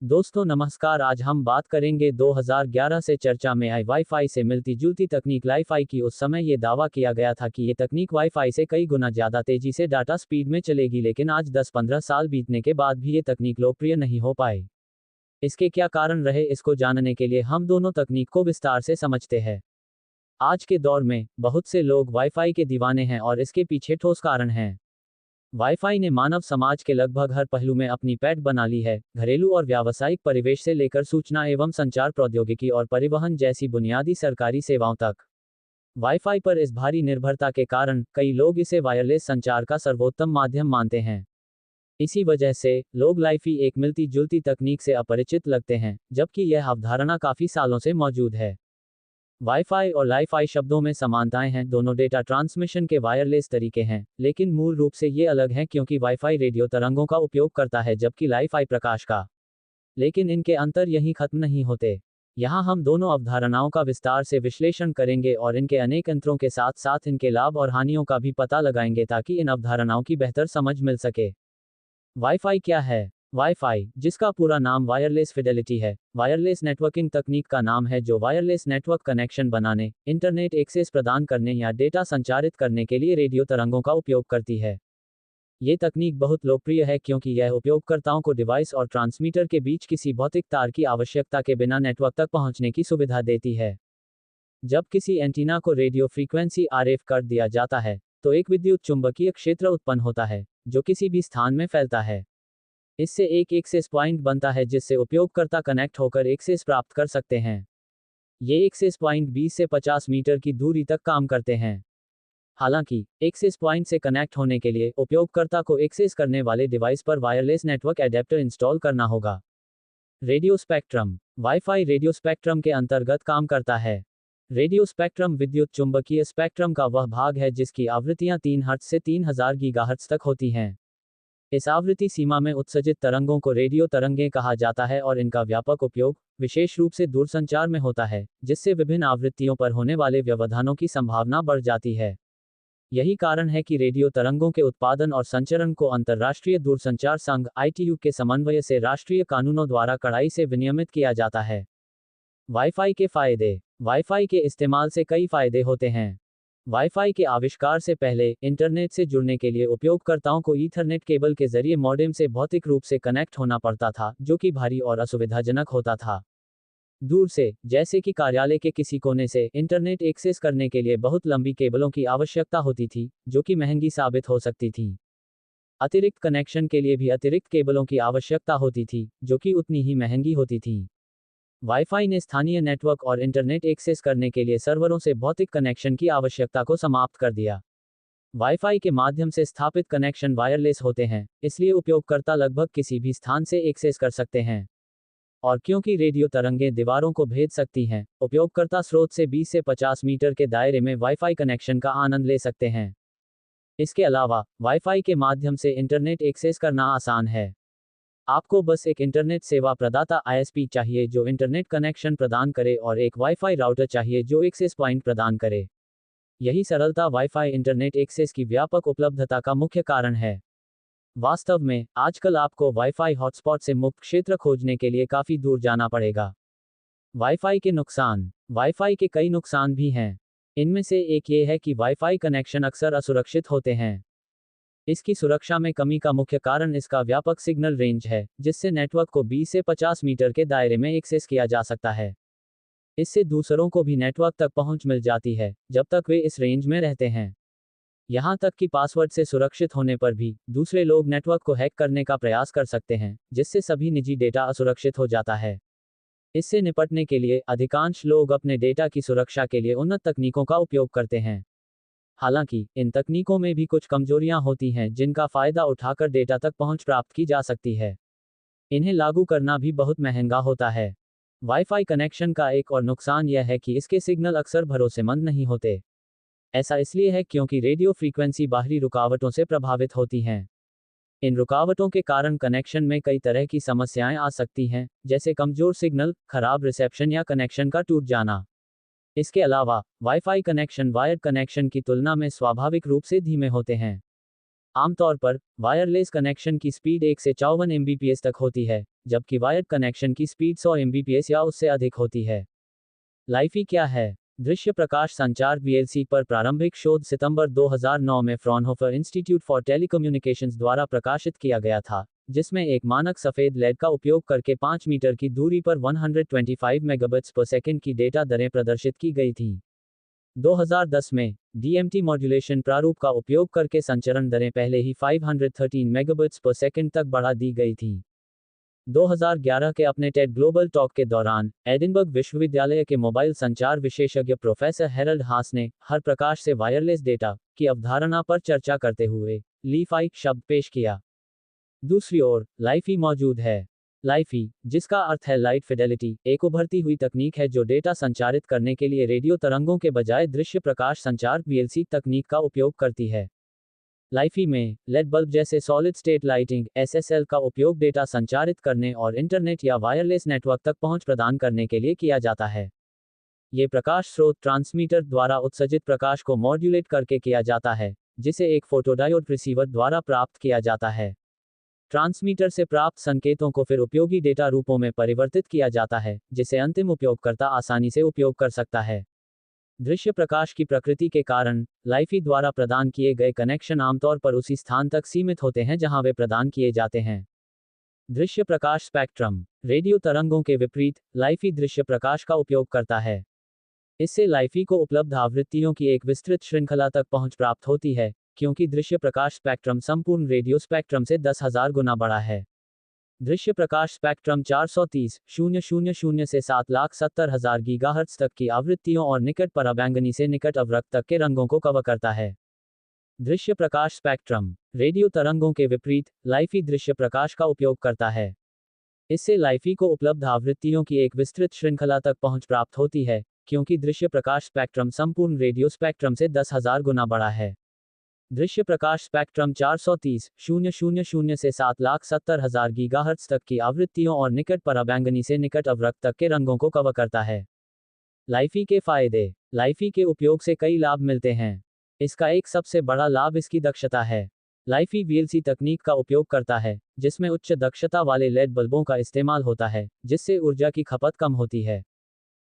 दोस्तों नमस्कार। आज हम बात करेंगे 2011 से चर्चा में आई वाईफाई से मिलती जुलती तकनीक लाईफाई की। उस समय ये दावा किया गया था कि ये तकनीक वाईफाई से कई गुना ज़्यादा तेजी से डाटा स्पीड में चलेगी, लेकिन आज 10-15 साल बीतने के बाद भी ये तकनीक लोकप्रिय नहीं हो पाई। इसके क्या कारण रहे, इसको जानने के लिए हम दोनों तकनीक को विस्तार से समझते हैं। आज के दौर में बहुत से लोग वाईफाई के दीवाने हैं और इसके पीछे ठोस कारण हैं। वाईफाई ने मानव समाज के लगभग हर पहलू में अपनी पैठ बना ली है, घरेलू और व्यावसायिक परिवेश से लेकर सूचना एवं संचार प्रौद्योगिकी और परिवहन जैसी बुनियादी सरकारी सेवाओं तक। वाईफाई पर इस भारी निर्भरता के कारण कई लोग इसे वायरलेस संचार का सर्वोत्तम माध्यम मानते हैं। इसी वजह से लोग लाईफाई एक मिलती जुलती तकनीक से अपरिचित लगते हैं, जबकि यह अवधारणा काफी सालों से मौजूद है। वाईफाई और लाईफाई शब्दों में समानताएं हैं, दोनों डेटा ट्रांसमिशन के वायरलेस तरीके हैं, लेकिन मूल रूप से ये अलग हैं क्योंकि वाईफाई रेडियो तरंगों का उपयोग करता है जबकि लाईफाई प्रकाश का। लेकिन इनके अंतर यहीं खत्म नहीं होते। यहाँ हम दोनों अवधारणाओं का विस्तार से विश्लेषण करेंगे और इनके अनेक अंतरों के साथ साथ इनके लाभ और हानियों का भी पता लगाएंगे ताकि इन अवधारणाओं की बेहतर समझ मिल सके। वाईफाई क्या है? वाईफाई, जिसका पूरा नाम वायरलेस फिडेलिटी है, वायरलेस नेटवर्किंग तकनीक का नाम है जो वायरलेस नेटवर्क कनेक्शन बनाने, इंटरनेट एक्सेस प्रदान करने या डेटा संचारित करने के लिए रेडियो तरंगों का उपयोग करती है। ये तकनीक बहुत लोकप्रिय है क्योंकि यह उपयोगकर्ताओं को डिवाइस और ट्रांसमीटर के बीच किसी भौतिक तार की आवश्यकता के बिना नेटवर्क तक पहुंचने की सुविधा देती है। जब किसी एंटीना को रेडियो फ्रीक्वेंसी आरएफ कर दिया जाता है, तो एक विद्युत चुंबकीय क्षेत्र उत्पन्न होता है, जो किसी भी स्थान में फैलता है। इससे एक एक्सेस पॉइंट बनता है जिससे उपयोगकर्ता कनेक्ट होकर एक्सेस प्राप्त कर सकते हैं। ये एक्सेस पॉइंट 20 से 50 मीटर की दूरी तक काम करते हैं। हालांकि एक्सेस पॉइंट से कनेक्ट होने के लिए उपयोगकर्ता को एक्सेस करने वाले डिवाइस पर वायरलेस नेटवर्क एडेप्टर इंस्टॉल करना होगा। Radio spectrum. Wifi radio spectrum के अंतर्गत काम करता है। रेडियो स्पेक्ट्रम विद्युत चुंबकीय स्पेक्ट्रम का वह भाग है जिसकी आवृत्तियां 3 हर्ट्ज से 3000 गीगाहर्ट्ज तक होती हैं। इस आवृत्ति सीमा में उत्सर्जित तरंगों को रेडियो तरंगें कहा जाता है और इनका व्यापक उपयोग विशेष रूप से दूरसंचार में होता है, जिससे विभिन्न आवृत्तियों पर होने वाले व्यवधानों की संभावना बढ़ जाती है। यही कारण है कि रेडियो तरंगों के उत्पादन और संचरण को अंतर्राष्ट्रीय दूरसंचार संघ ITU के समन्वय से राष्ट्रीय कानूनों द्वारा कड़ाई से विनियमित किया जाता है। वाईफाई के फायदे। वाईफाई के इस्तेमाल से कई फायदे होते हैं। वाईफाई के आविष्कार से पहले इंटरनेट से जुड़ने के लिए उपयोगकर्ताओं को ईथरनेट केबल के जरिए मॉडेम से भौतिक रूप से कनेक्ट होना पड़ता था, जो कि भारी और असुविधाजनक होता था। दूर से, जैसे कि कार्यालय के किसी कोने से, इंटरनेट एक्सेस करने के लिए बहुत लंबी केबलों की आवश्यकता होती थी, जो कि महंगी साबित हो सकती थी। अतिरिक्त कनेक्शन के लिए भी अतिरिक्त केबलों की आवश्यकता होती थी, जो कि उतनी ही महंगी होती थी। वाईफाई ने स्थानीय नेटवर्क और इंटरनेट एक्सेस करने के लिए सर्वरों से भौतिक कनेक्शन की आवश्यकता को समाप्त कर दिया। वाईफाई के माध्यम से स्थापित कनेक्शन वायरलेस होते हैं, इसलिए उपयोगकर्ता लगभग किसी भी स्थान से एक्सेस कर सकते हैं। और क्योंकि रेडियो तरंगें दीवारों को भेद सकती हैं, उपयोगकर्ता स्रोत से 20 से 50 मीटर के दायरे में वाईफाई कनेक्शन का आनंद ले सकते हैं। इसके अलावा वाईफाई के माध्यम से इंटरनेट एक्सेस करना आसान है। आपको बस एक इंटरनेट सेवा प्रदाता ISP चाहिए जो इंटरनेट कनेक्शन प्रदान करे और एक वाईफाई राउटर चाहिए जो एक्सेस पॉइंट प्रदान करे। यही सरलता वाईफाई इंटरनेट एक्सेस की व्यापक उपलब्धता का मुख्य कारण है। वास्तव में, आजकल आपको वाईफाई हॉटस्पॉट से मुक्त क्षेत्र खोजने के लिए काफी दूर जाना पड़ेगा। वाईफाई के नुकसान। वाईफाई के कई नुकसान भी हैं। इनमें से एक ये है कि वाईफाई कनेक्शन अक्सर असुरक्षित होते हैं। इसकी सुरक्षा में कमी का मुख्य कारण इसका व्यापक सिग्नल रेंज है, जिससे नेटवर्क को 20 से 50 मीटर के दायरे में एक्सेस किया जा सकता है। इससे दूसरों को भी नेटवर्क तक पहुंच मिल जाती है, जब तक वे इस रेंज में रहते हैं। यहां तक कि पासवर्ड से सुरक्षित होने पर भी दूसरे लोग नेटवर्क को हैक करने का प्रयास कर सकते हैं, जिससे सभी निजी डेटा असुरक्षित हो जाता है। इससे निपटने के लिए अधिकांश लोग अपने डेटा की सुरक्षा के लिए उन्नत तकनीकों का उपयोग करते हैं। हालांकि इन तकनीकों में भी कुछ कमजोरियां होती हैं जिनका फायदा उठाकर डेटा तक पहुंच प्राप्त की जा सकती है। इन्हें लागू करना भी बहुत महंगा होता है। वाईफाई कनेक्शन का एक और नुकसान यह है कि इसके सिग्नल अक्सर भरोसेमंद नहीं होते। ऐसा इसलिए है क्योंकि रेडियो फ्रीक्वेंसी बाहरी रुकावटों से प्रभावित होती हैं। इन रुकावटों के कारण कनेक्शन में कई तरह की समस्याएं आ सकती हैं, जैसे कमजोर सिग्नल, खराब रिसेप्शन या कनेक्शन का टूट जाना। इसके अलावा वाईफाई कनेक्शन वायर्ड कनेक्शन की तुलना में स्वाभाविक रूप से धीमे होते हैं। आमतौर पर वायरलेस कनेक्शन की स्पीड 1 से 54 Mbps तक होती है, जबकि वायर्ड कनेक्शन की स्पीड 100 Mbps या उससे अधिक होती है। लाइफी क्या है? दृश्य प्रकाश संचार VLC पर प्रारंभिक शोध सितंबर 2009 में फ्रॉनहोफर इंस्टीट्यूट फॉर टेलीकम्युनिकेशंस द्वारा प्रकाशित किया गया था, जिसमें एक मानक सफेद लेड का उपयोग करके 5 मीटर की दूरी पर 125 मेगाबिट्स पर सेकंड की डेटा दरें प्रदर्शित की गई थीं। 2010 में DMT मॉड्यूलेशन प्रारूप का उपयोग करके संचरण दरें पहले ही 513 मेगाबिट्स पर सेकंड तक बढ़ा दी गई थीं। 2011 के अपने टेड ग्लोबल टॉक के दौरान एडिनबर्ग विश्वविद्यालय के मोबाइल संचार विशेषज्ञ प्रोफेसर हैरल्ड हास ने हर प्रकाश से वायरलेस डेटा की अवधारणा पर चर्चा करते हुए लीफाई शब्द पेश किया। दूसरी ओर लाइफी मौजूद है। लाइफी, जिसका अर्थ है लाइट फिडेलिटी, एक उभरती हुई तकनीक है जो डेटा संचारित करने के लिए रेडियो तरंगों के बजाय दृश्य प्रकाश संचार VLC तकनीक का उपयोग करती है। लाइफी में लेड बल्ब जैसे सॉलिड स्टेट लाइटिंग SSL का उपयोग डेटा संचारित करने और इंटरनेट या वायरलेस नेटवर्क तक पहुंच प्रदान करने के लिए किया जाता है। ये प्रकाश स्रोत ट्रांसमीटर द्वारा उत्सर्जित प्रकाश को मॉड्यूलेट करके किया जाता है, जिसे एक फोटोडायोड रिसीवर द्वारा प्राप्त किया जाता है। ट्रांसमीटर से प्राप्त संकेतों को फिर उपयोगी डेटा रूपों में परिवर्तित किया जाता है, जिसे अंतिम उपयोगकर्ता आसानी से उपयोग कर सकता है। दृश्य प्रकाश की प्रकृति के कारण लाइफी द्वारा प्रदान किए गए कनेक्शन आमतौर पर उसी स्थान तक सीमित होते हैं जहां वे प्रदान किए जाते हैं। दृश्य प्रकाश स्पेक्ट्रम। रेडियो तरंगों के विपरीत लाइफी दृश्य प्रकाश का उपयोग करता है। इससे लाइफी को उपलब्ध आवृत्तियों की एक विस्तृत श्रृंखला तक पहुंच प्राप्त होती है, क्योंकि दृश्य प्रकाश स्पेक्ट्रम संपूर्ण रेडियो स्पेक्ट्रम से 10,000 गुना बड़ा है। दृश्य प्रकाश स्पेक्ट्रम 430,000 से 7,70,000 गीगाहर्ट्ज तक की आवृत्तियों और निकट पराबैंगनी से निकट अवरक्त तक के रंगों को कवर करता है। दृश्य प्रकाश स्पेक्ट्रम रेडियो तरंगों के विपरीत लाइफी दृश्य प्रकाश का उपयोग करता है। इससे लाइफी को उपलब्ध आवृत्तियों की एक विस्तृत श्रृंखला तक पहुंच प्राप्त होती है, क्योंकि दृश्य प्रकाश स्पेक्ट्रम संपूर्ण रेडियो स्पेक्ट्रम से 10,000 गुना बड़ा है। दृश्य प्रकाश स्पेक्ट्रम 430,000 से 7,70,000 गीगाहर्ट्ज तक की आवृत्तियों और निकट पराबैंगनी से निकट अवरक्त तक के रंगों को कवर करता है। लाइफी के फायदे। लाइफी के उपयोग से कई लाभ मिलते हैं। इसका एक सबसे बड़ा लाभ इसकी दक्षता है। लाइफी VLC तकनीक का उपयोग करता है, जिसमें उच्च दक्षता वाले लेड बल्बों का इस्तेमाल होता है, जिससे ऊर्जा की खपत कम होती है।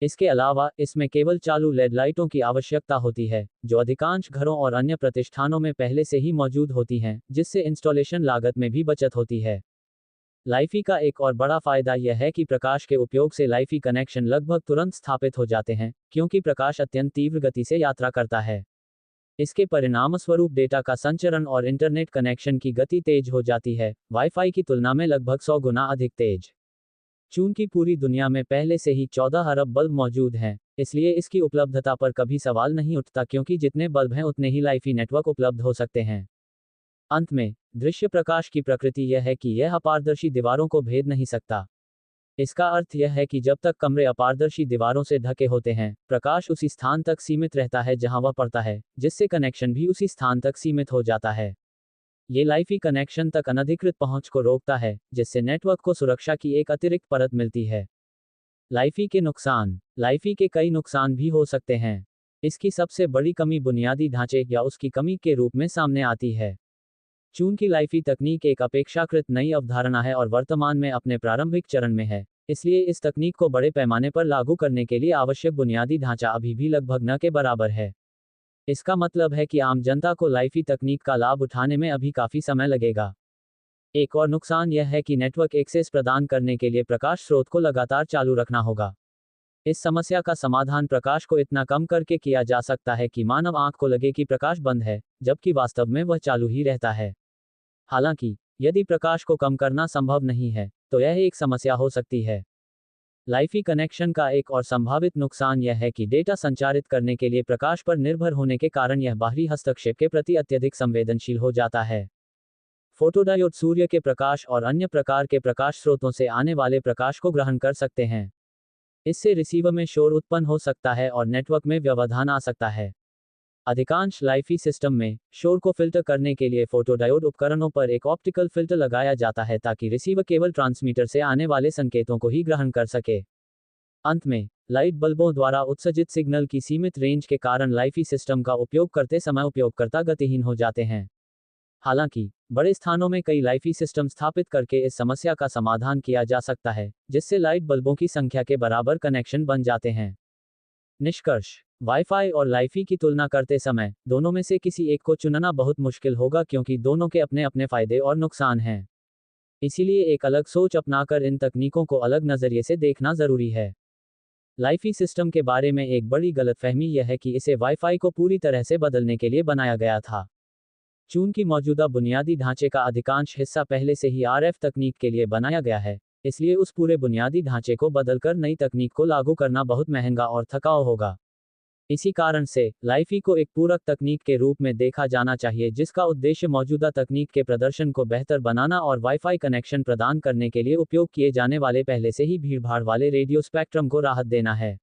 इसके अलावा इसमें केवल चालू लेड लाइटों की आवश्यकता होती है, जो अधिकांश घरों और अन्य प्रतिष्ठानों में पहले से ही मौजूद होती हैं, जिससे इंस्टॉलेशन लागत में भी बचत होती है। लाइफी का एक और बड़ा फायदा यह है कि प्रकाश के उपयोग से लाइफी कनेक्शन लगभग तुरंत स्थापित हो जाते हैं, क्योंकि प्रकाश अत्यंत तीव्र गति से यात्रा करता है। इसके परिणामस्वरूप डेटा का संचरण और इंटरनेट कनेक्शन की गति तेज हो जाती है, वाईफाई की तुलना में लगभग 100 गुना अधिक तेज। चूंकि पूरी दुनिया में पहले से ही 14 अरब बल्ब मौजूद हैं, इसलिए इसकी उपलब्धता पर कभी सवाल नहीं उठता, क्योंकि जितने बल्ब हैं उतने ही लाइफी नेटवर्क उपलब्ध हो सकते हैं। अंत में, दृश्य प्रकाश की प्रकृति यह है कि यह अपारदर्शी दीवारों को भेद नहीं सकता। इसका अर्थ यह है कि जब तक कमरे अपारदर्शी दीवारों से ढके होते हैं, प्रकाश उसी स्थान तक सीमित रहता है जहां वह पड़ता है, जिससे कनेक्शन भी उसी स्थान तक सीमित हो जाता है। ये लाइफी कनेक्शन तक अनधिकृत पहुंच को रोकता है, जिससे नेटवर्क को सुरक्षा की एक अतिरिक्त परत मिलती है। लाइफी के नुकसान। लाइफी के कई नुकसान भी हो सकते हैं। इसकी सबसे बड़ी कमी बुनियादी ढांचे या उसकी कमी के रूप में सामने आती है। चूंकि लाइफी तकनीक एक अपेक्षाकृत नई अवधारणा है और वर्तमान में अपने प्रारंभिक चरण में है, इसलिए इस तकनीक को बड़े पैमाने पर लागू करने के लिए आवश्यक बुनियादी ढांचा अभी भी लगभग न के बराबर है। इसका मतलब है कि आम जनता को लाइफी तकनीक का लाभ उठाने में अभी काफी समय लगेगा। एक और नुकसान यह है कि नेटवर्क एक्सेस प्रदान करने के लिए प्रकाश स्रोत को लगातार चालू रखना होगा। इस समस्या का समाधान प्रकाश को इतना कम करके किया जा सकता है कि मानव आंख को लगे कि प्रकाश बंद है, जबकि वास्तव में वह चालू ही रहता है। हालांकि, यदि प्रकाश को कम करना संभव नहीं है, तो यह एक समस्या हो सकती है। लाइफी कनेक्शन का एक और संभावित नुकसान यह है कि डेटा संचारित करने के लिए प्रकाश पर निर्भर होने के कारण यह बाहरी हस्तक्षेप के प्रति अत्यधिक संवेदनशील हो जाता है। फोटोडायोड सूर्य के प्रकाश और अन्य प्रकार के प्रकाश स्रोतों से आने वाले प्रकाश को ग्रहण कर सकते हैं। इससे रिसीवर में शोर उत्पन्न हो सकता है और नेटवर्क में व्यवधान आ सकता है। अधिकांश लाइफी सिस्टम में शोर को फिल्टर करने के लिए फोटोडायोड उपकरणों पर एक ऑप्टिकल फिल्टर लगाया जाता है, ताकि रिसीवर केवल ट्रांसमीटर से आने वाले संकेतों को ही ग्रहण कर सके। अंत में, लाइट बल्बों द्वारा उत्सर्जित सिग्नल की सीमित रेंज के कारण लाइफी सिस्टम का उपयोग करते समय उपयोगकर्ता गतिहीन हो जाते हैं। हालांकि बड़े स्थानों में कई लाइफी सिस्टम स्थापित करके इस समस्या का समाधान किया जा सकता है, जिससे लाइट बल्बों की संख्या के बराबर कनेक्शन बन जाते हैं। निष्कर्ष, वाईफाई और लाइफी की तुलना करते समय दोनों में से किसी एक को चुनना बहुत मुश्किल होगा, क्योंकि दोनों के अपने अपने फायदे और नुकसान हैं। इसीलिए एक अलग सोच अपनाकर इन तकनीकों को अलग नजरिए से देखना जरूरी है। लाइफी सिस्टम के बारे में एक बड़ी गलतफहमी यह है कि इसे वाईफाई को पूरी तरह से बदलने के लिए बनाया गया था। चूंकि मौजूदा बुनियादी ढांचे का अधिकांश हिस्सा पहले से ही आरएफ तकनीक के लिए बनाया गया है, इसलिए उस पूरे बुनियादी ढांचे को बदलकर नई तकनीक को लागू करना बहुत महंगा और थकाऊ होगा। इसी कारण से लाइफी को एक पूरक तकनीक के रूप में देखा जाना चाहिए, जिसका उद्देश्य मौजूदा तकनीक के प्रदर्शन को बेहतर बनाना और वाईफाई कनेक्शन प्रदान करने के लिए उपयोग किए जाने वाले पहले से ही भीड़भाड़ वाले रेडियो स्पेक्ट्रम को राहत देना है।